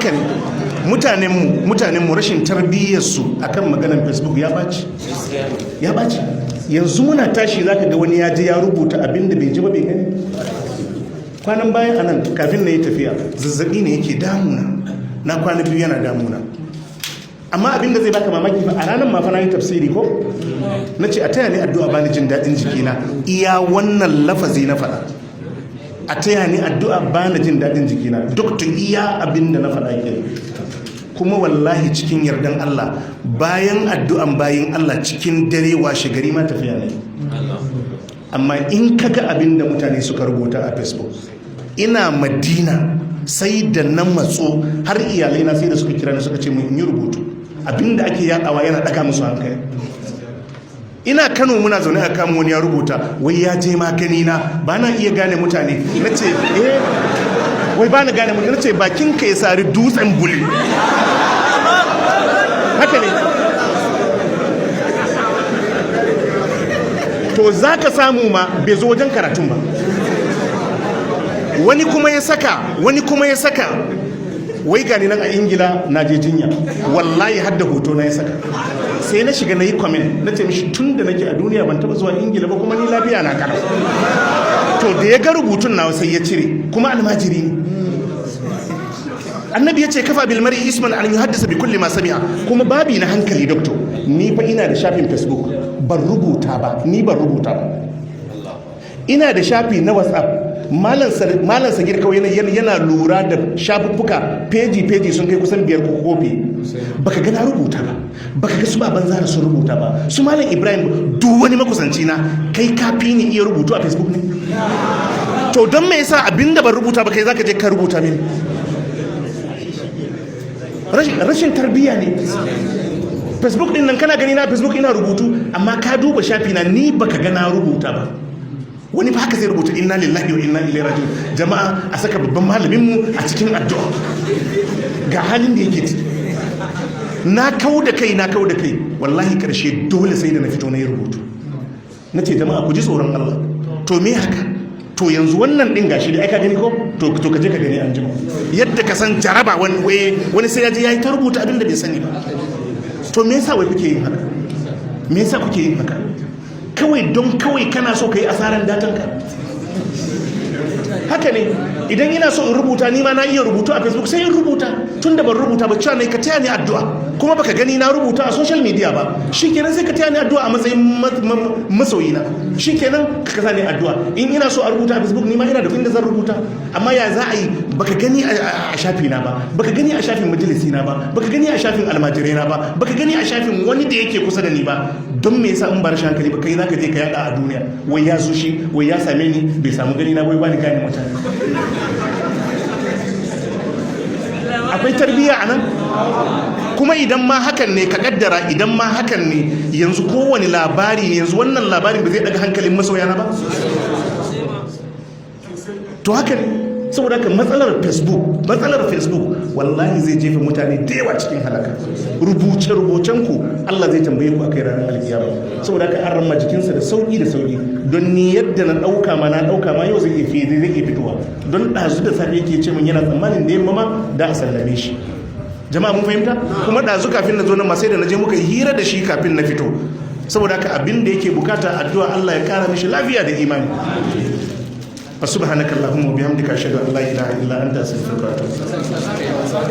haka ne mutanenmu rashin tarbiyyarsu akan maganar Facebook ya ɓaci yanzu muna tashi zaka ga wani ya je ya rubuta abinda bai ji ba bai gani. Kwanan bayan anan kafin na yi tafiya zazzabi ne yake damuna na kwana biyu yana damuna, amma abinda zai baka mamaki fa a ranar ma fa na yi tafsiri ko na ce a taya ni addu'a bani jin daɗin jikina, iya wannan lafazi na faɗa, a taya ni addu'a bani jin daɗin jikina, duk tun iya abinda na faɗa ke. Kuma wallahi cikin yardan Allah bayan addu'an bayin Allah cikin dare washe gari ma tafiya ne. Amma in kaga abinda mutane suka rubuta a Facebook, ina Madina sai da na matso har iyalai na sai da suka kira ni suka ce mun yi rubutu, abinda ake yadawa yana daga musu hankali. Ina Kano muna zaune a kan wani ya rubuta wai ya je magani na ba na iya gane mutane, nace wai ba na gane mutane, nace bakin ka ya sari dutsen buli. Haka ne. To za ka samu ma bai zo wajen karatun ba. Wani kuma ya saka wai gani nan a Ingila na je jinya, wallahi hadda hoto na ya saka. Sai na shiga na yi comment na ce mishi tun da nake a duniya ban taba zuwa Ingila ba kuma ni lafiya na kana. To da ya ga rubutun nawa sai ya cire, kuma almajiri ne. Annabi ya ce kafa bil mar'i isman an yuhaddisa bi kulli ma sami'a, kuma babi na hankali doctor. Ni fa ina da shafin Facebook ban rubuta ba. Ina da shafi na WhatsApp. Malam Sagir kawai yana lura da shafuffuka peji sun kai kusan 5 ko kofi. Baka ga na rubuta ba, baka ga su baban zara sun rubuta ba, su Malam Ibrahim duk wani makusanci na, kai kafi ni iya rubutu a Facebook ne. To don me yasa abinda ban rubuta ba kai zaka je ka rubuta mini? Rashin tarbiyya ne. Facebook din nan kana gani na Facebook ina rubutu, amma ka duba shafi na ni baka ga na rubuta ba. Wani fa haka zai rubuta inna lillahi wa inna ilaihi raji'un. Jama'a a saka babban malamin mu a cikin addu'a. Ga halin da yake ciki. Na kau da kai wallahi karshe dole sai da na fito na yi rubutu. Nace jama'a ku ji tsoron Allah. To me haka? To yanzu wannan din gashi da aka gani ko to ka je ka gani an jima. Yadda ka san jaraba wani sai ya je yayi ta rubuta abin da bai sani ba. To me yasa wai kuke yin haka? Me yasa kuke yin haka? Kawai don kawai kana so ka yi asaran datanka. Haka ne, idan ina so in rubuta ni ma na iya rubutu a Facebook sai in rubuta. Tun da ban rubuta ba cewa ne ka taya ni addu'a, kuma baka gani na rubuta a social media ba, shikenan sai ka taya ni addu'a a matsayin masoyina. Shikenan ka kasa ni addu'a. In ina so a rubuta a Facebook ni ma ina da inda zan rubuta. Amma ya za a yi baka gani a shafi na ba, baka gani a shafin majalisi na ba, baka gani a shafin almajirai na ba, baka gani a shafin wani da yake kusa da ni ba. Don me yasa in bar rashin hankali ba kai zaka je ka yada a duniya, wai ya zo shi, wai ya same ni bai samu gani na, wai ba ni gane mutane. Akwai tarbiyya a nan? Kuma idan ma hakan ne ka kaddara, idan ma hakan ne yanzu kowane labari ne, yanzu wannan labarin ba zai daga hankalin masoyana ba? To haka ne, saboda haka matsalar Facebook wallahi zai jefa mutane da yawa cikin halaka. Rubuce-rubucen ku Allah zai tambaye ku akai ranar alkiyama. Saboda haka an ramma jikinsa da sauki don ni yadda na dauka ma yau zai iya fitowa. Don ɗazu da safe yake ce min yana tsammanin da yamma ma da a sallame shi. Jama'a mun fahimta? Kuma ɗazu kafin na zo nan ma sai da na je muka yi hira da shi kafin na fito. Saboda haka abin da yake bukata addu'a Allah ya kara mishi lafiya da imani. Subhanakallahumma wa bihamdika ashhadu an la ilaha illa anta astaghfiruka wa atubu ilaik.